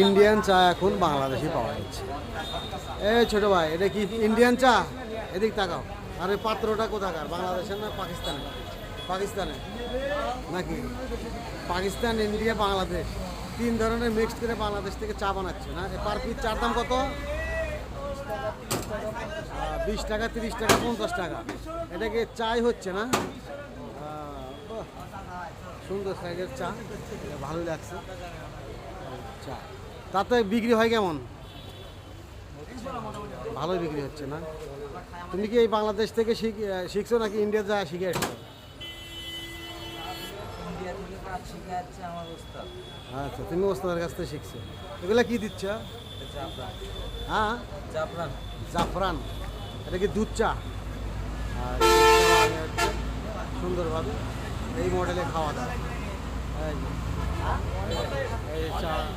Indian চা এখন বাংলাদেশে পাওয়া যাচ্ছে। এই ছোট ভাই, এটা কি ইন্ডিয়ান চা? এদিক তাকাও। আরে পাত্রটা কোথাকার, বাংলাদেশের না পাকিস্তানে? পাকিস্তানে নাকি? পাকিস্তান, ইন্ডিয়া, বাংলাদেশ, তিন ধরনের মিক্সড করে বাংলাদেশ থেকে চা বানাচ্ছে না? পার পিস চার দাম কত? 20 টাকা, 30 টাকা, 50 টাকা। এটাকে চাই হচ্ছে না? বাহ, সুন্দর সাইজের চা, ভালোই লাগছে চা। তাতে বিক্রি হয় কেমন? ভালোই বিক্রি হচ্ছে না? তুমি কি এই বাংলাদেশ থেকে শিখছো নাকি ইন্ডিয়া যা শিখে আসছো? আচ্ছা, তুমি ওস্তাদের কাছ থেকে শিখছো। এগুলা কি দিচ্ছ? হ্যাঁ, জাফরান। এটা কি দুধ চা? আর সুন্দরভাবে এই মডেলে খাওয়া দাওয়া, এই চা।